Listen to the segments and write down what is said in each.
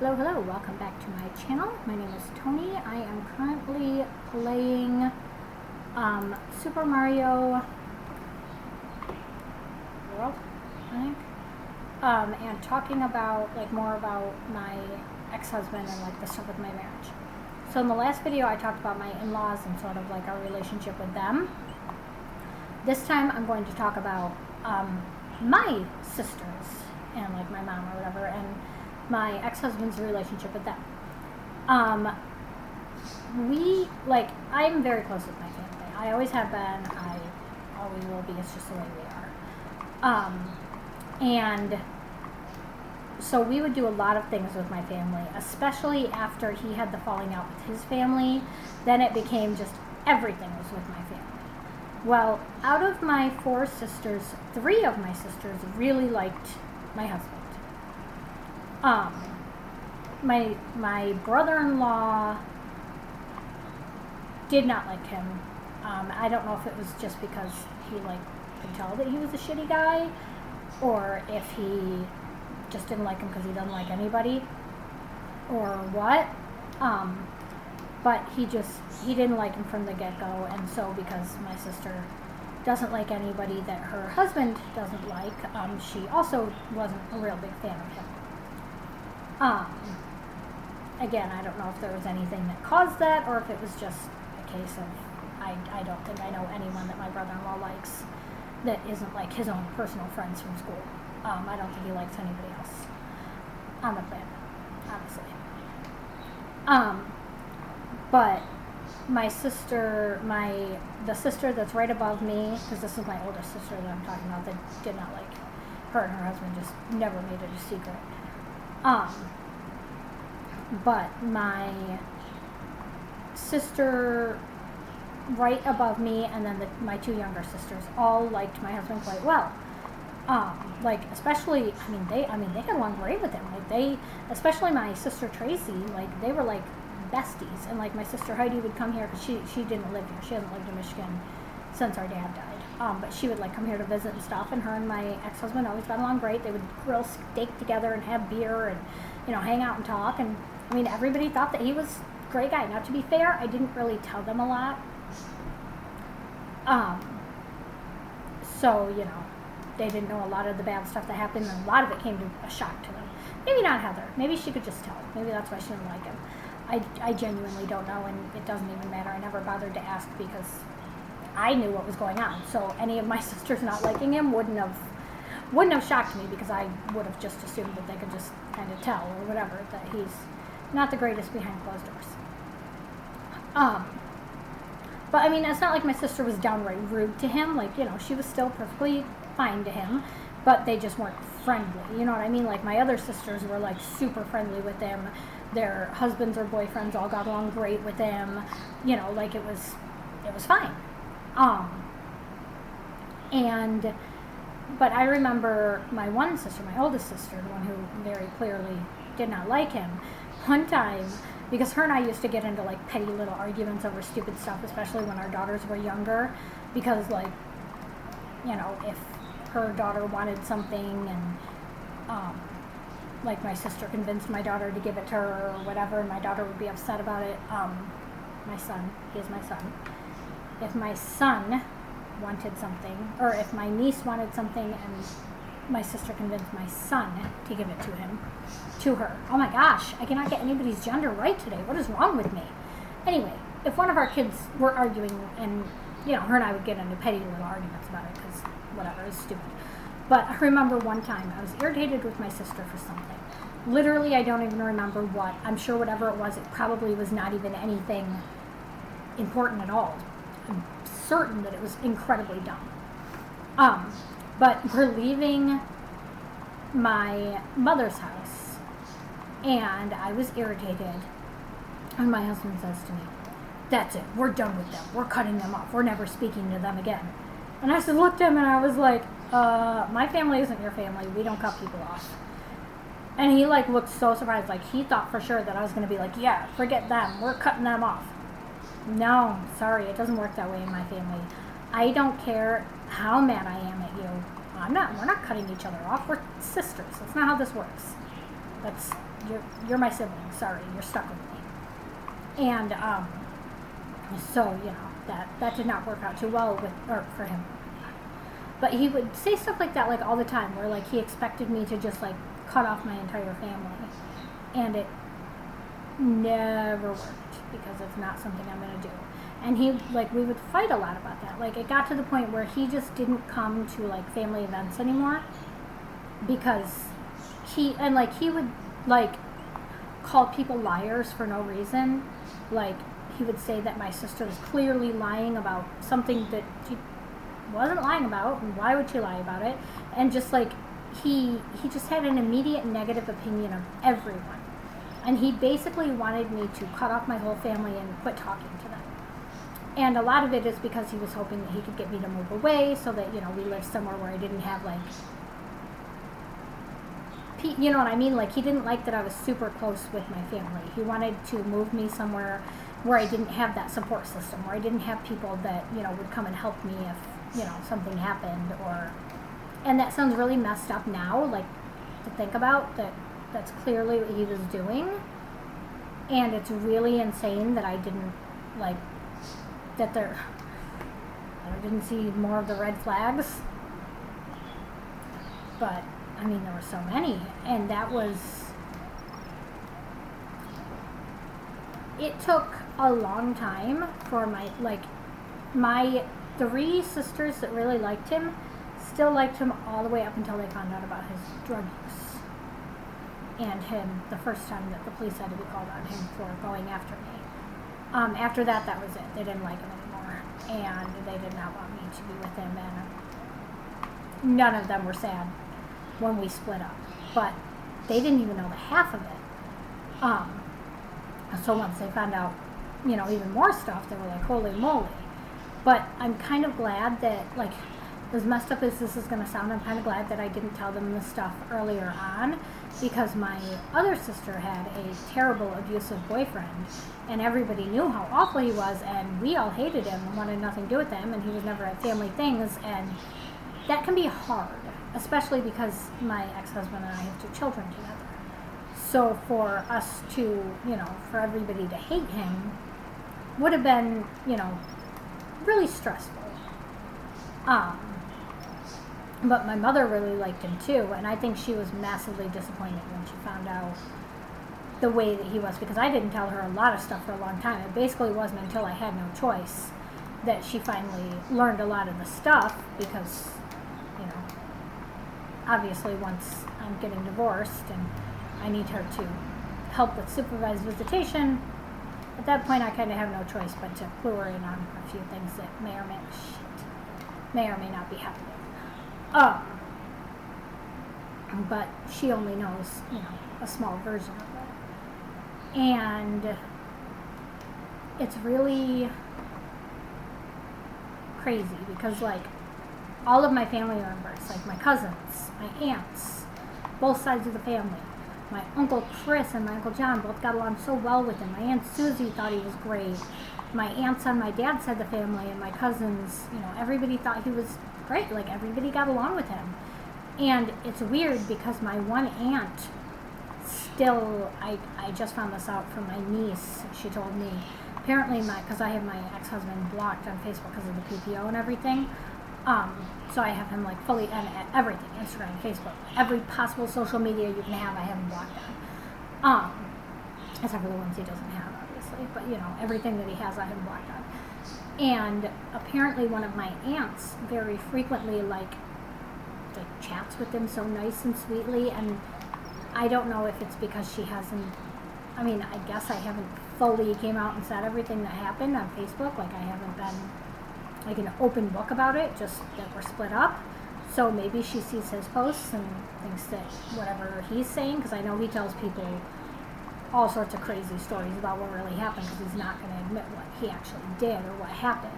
Hello, hello, welcome back to my channel. My name is Tony. I am currently playing Super Mario World, I think, and talking about, more about my ex-husband and, the stuff with my marriage. So in the last video, I talked about my in-laws and sort of, our relationship with them. This time, I'm going to talk about my sisters and, my mom or whatever, and my ex-husband's relationship with them. I'm very close with my family. I always have been. I always will be. It's just the way we are. And so we would do a lot of things with my family, especially after he had the falling out with his family. Then it became just everything was with my family. Well, out of my 4 sisters, 3 of my sisters really liked my husband. My brother-in-law did not like him. I don't know if it was just because he could tell that he was a shitty guy, or if he just didn't like him because he doesn't like anybody, or what. But he didn't like him from the get-go, and so because my sister doesn't like anybody that her husband doesn't like, she also wasn't a real big fan of him. Again, I don't know if there was anything that caused that, or if it was just a case of, I don't think I know anyone that my brother-in-law likes that isn't like his own personal friends from school. I don't think he likes anybody else on the planet, honestly. But my sister, the sister that's right above me, because this is my oldest sister that I'm talking about, that did not like her and her husband, just never made it a secret. But my sister right above me, and then my 2 younger sisters all liked my husband quite well. Especially, they got along great with him. Especially my sister Tracy, they were besties. And my sister Heidi would come here because she didn't live here. She hasn't lived in Michigan since our dad died. But she would come here to visit and stuff. And her and my ex-husband always got along great. They would grill steak together and have beer and hang out and talk. And everybody thought that he was a great guy. Now, to be fair, I didn't really tell them a lot. So, they didn't know a lot of the bad stuff that happened, and a lot of it came to a shock to them. Maybe not Heather. Maybe she could just tell. Maybe that's why she didn't like him. I genuinely don't know, and it doesn't even matter. I never bothered to ask because I knew what was going on. So any of my sisters not liking him wouldn't have shocked me, because I would have just assumed that they could just kind of tell or whatever that he's not the greatest behind closed doors. But it's not like my sister was downright rude to him. She was still perfectly fine to him, but they just weren't friendly. You know what I mean? My other sisters were super friendly with him. Their husbands or boyfriends all got along great with him. It was fine. But I remember my one sister, my oldest sister, the one who very clearly did not like him, one time, because her and I used to get into petty little arguments over stupid stuff, especially when our daughters were younger, because if her daughter wanted something and my sister convinced my daughter to give it to her or whatever, and my daughter would be upset about it. My son, he is my son. If my son wanted something, or if my niece wanted something and my sister convinced my son to give it to her. Oh my gosh, I cannot get anybody's gender right today. What is wrong with me? Anyway, if one of our kids were arguing, and her and I would get into petty little arguments about it because whatever, it's stupid. But I remember one time I was irritated with my sister for something. Literally, I don't even remember what. I'm sure whatever it was, it probably was not even anything important at all. I'm certain that it was incredibly dumb. But we're leaving my mother's house, and I was irritated, and my husband says to me, "That's it, we're done with them. We're cutting them off. We're never speaking to them again." And I just looked at him and I was like, my family isn't your family. We don't cut people off. And he looked so surprised. He thought for sure that I was going to be yeah, forget them. We're cutting them off. No, sorry, it doesn't work that way in my family. I don't care how mad I am at you. We're not cutting each other off. We're sisters. That's not how this works. That's you're my sibling. Sorry, you're stuck with me. And so that did not work out too well for him. But he would say stuff like that like all the time, where like he expected me to just like cut off my entire family, and it never worked because it's not something I'm gonna do. And we would fight a lot about that. Like, it got to the point where he just didn't come to like family events anymore because he would like call people liars for no reason. Like, he would say that my sister was clearly lying about something that she wasn't lying about, and why would she lie about it? And just like he just had an immediate negative opinion of everyone, and he basically wanted me to cut off my whole family and quit talking to them. And a lot of it is because he was hoping that he could get me to move away so that we lived somewhere where I didn't have like, you know what I mean? Like, he didn't like that I was super close with my family. He wanted to move me somewhere where I didn't have that support system, where I didn't have people that would come and help me if something happened. And that sounds really messed up now, like, to think about that's clearly what he was doing. And it's really insane that I didn't that I didn't see more of the red flags. But I mean, there were so many, and it took a long time for my 3 sisters that really liked him still liked him all the way up until they found out about his drug use and him the first time that the police had to be called on him for going after me. After that was it. They didn't like him anymore, and they did not want me to be with him, and none of them were sad when we split up, but they didn't even know the half of it. So once they found out, even more stuff, they were like, holy moly. But I'm kind of glad that, like, as messed up as this is going to sound, I'm kind of glad that I didn't tell them this stuff earlier on, because my other sister had a terrible abusive boyfriend, and everybody knew how awful he was, and we all hated him and wanted nothing to do with him, and he was never at family things, and that can be hard, especially because my ex-husband and I have 2 children together. So for us to, for everybody to hate him would have been, really stressful. But my mother really liked him too, and I think she was massively disappointed when she found out the way that he was, because I didn't tell her a lot of stuff for a long time. It basically wasn't until I had no choice that she finally learned a lot of the stuff, because, obviously once I'm getting divorced and I need her to help with supervised visitation, at that point I kind of have no choice but to clue her in on a few things that may or may not be happening. But she only knows, a small version of it. And it's really crazy because, like, all of my family members, like my cousins, my aunts, both sides of the family, my Uncle Chris and my Uncle John both got along so well with him. My Aunt Susie thought he was great. My aunts on my dad's side of the family and my cousins, everybody thought he was great. Like, everybody got along with him. And it's weird because my one aunt still, I just found this out from my niece. She told me, apparently because I have my ex-husband blocked on Facebook because of the PPO and everything. So I have him like fully and everything, Instagram, Facebook, every possible social media you can have, I have him blocked on. Except for the ones he doesn't have, obviously. But, everything that he has, I have him blocked on. And apparently one of my aunts very frequently, like chats with him so nice and sweetly, and I don't know if it's because she hasn't, I guess I haven't fully came out and said everything that happened on Facebook. Like, I haven't been like an open book about it, just that we're split up. So maybe she sees his posts and thinks that whatever he's saying, because I know he tells people all sorts of crazy stories about what really happened, because he's not going to admit what he actually did or what happened.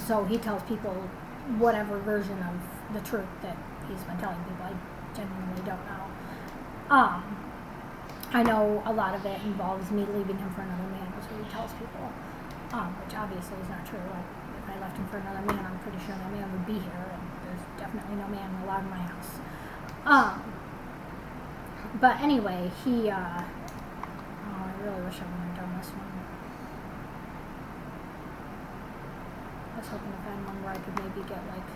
So he tells people whatever version of the truth that he's been telling people. I genuinely don't know. I know a lot of it involves me leaving him for another man, is what he tells people, which obviously is not true. If I left him for another man, I'm pretty sure that man would be here, and there's definitely no man allowed in my house. But anyway, he, oh, I really wish I wouldn't have done this one. I was hoping to find one where I could maybe get, like,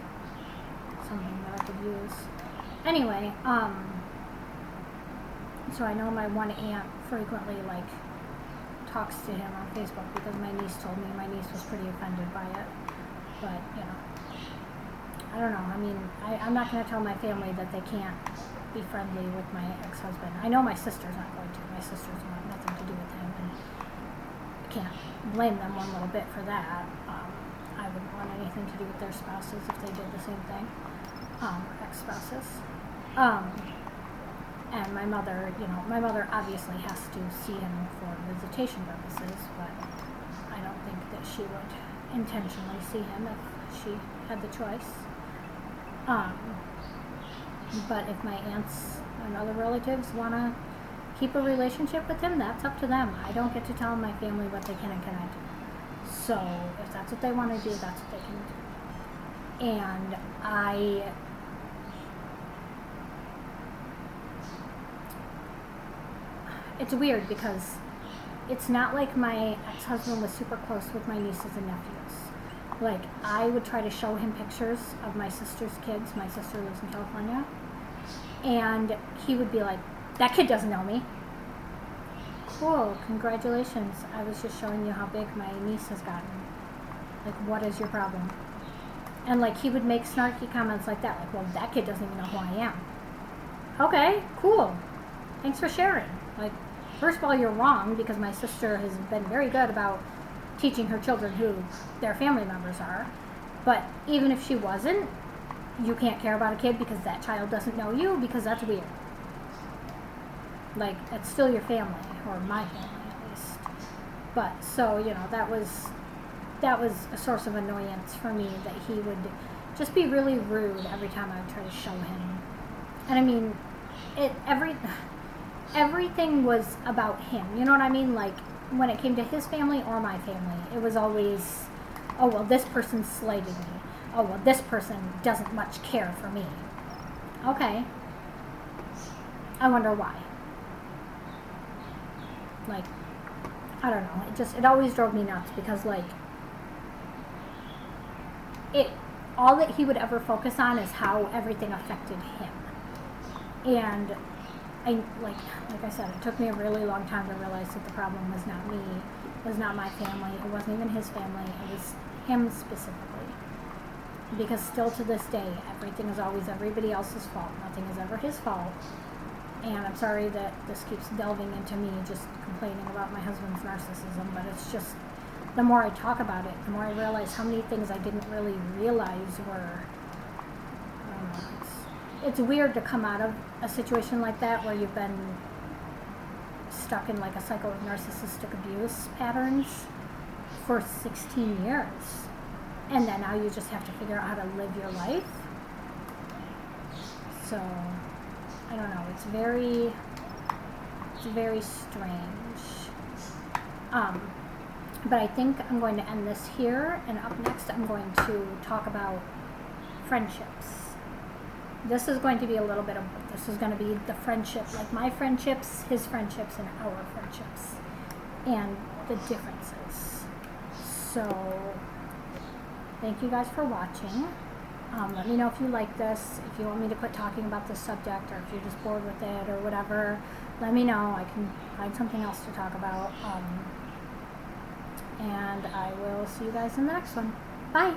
something that I could use. Anyway, so I know my one aunt frequently, like, talks to him on Facebook because my niece told me my niece was pretty offended by it. But, you know, I don't know. I mean, I'm not going to tell my family that they can't be friendly with my ex-husband. I know my sister's not going to. My sisters want nothing to do with him, and I can't blame them one little bit for that. I wouldn't want anything to do with their spouses if they did the same thing, or ex-spouses. And my mother, you know, my mother obviously has to see him for visitation purposes, but I don't think that she would intentionally see him if she had the choice. But if my aunts and other relatives want to keep a relationship with him, that's up to them. I don't get to tell my family what they can and cannot do. So if that's what they want to do, that's what they can do. And it's weird because it's not like my ex-husband was super close with my nieces and nephews. Like, I would try to show him pictures of my sister's kids. My sister lives in California. And he would be like, that kid doesn't know me. Cool, congratulations. I was just showing you how big my niece has gotten. Like, what is your problem? And, like, he would make snarky comments like that. Like, well, that kid doesn't even know who I am. Okay, cool. Thanks for sharing. Like, first of all, you're wrong because my sister has been very good about teaching her children who their family members are. But even if she wasn't, you can't care about a kid because that child doesn't know you, because that's weird. Like, it's still your family, or my family at least. But, so, you know, that was a source of annoyance for me, that he would just be really rude every time I would try to show him. And I mean, everything was about him, you know what I mean? Like, when it came to his family or my family, it was always, oh, well, this person slighted me. Oh, well, this person doesn't much care for me. Okay. I wonder why. Like, I don't know. It always drove me nuts because, like, all that he would ever focus on is how everything affected him. And like I said, it took me a really long time to realize that the problem was not me, was not my family, it wasn't even his family, it was him specifically. Because still to this day, everything is always everybody else's fault. Nothing is ever his fault. And I'm sorry that this keeps delving into me just complaining about my husband's narcissism, but it's just, the more I talk about it, the more I realize how many things I didn't really realize were, I don't know, it's weird to come out of a situation like that where you've been stuck in like a cycle of narcissistic abuse patterns for 16 years. And then now you just have to figure out how to live your life. So, I don't know, it's very strange. But I think I'm going to end this here, and up next I'm going to talk about friendships. This is going to be a little bit of, this is going to be the friendship, like my friendships, his friendships, and our friendships, and the differences. So, thank you guys for watching. Let me know if you like this, if you want me to quit talking about this subject, or if you're just bored with it, or whatever. Let me know. I can find something else to talk about. And I will see you guys in the next one. Bye!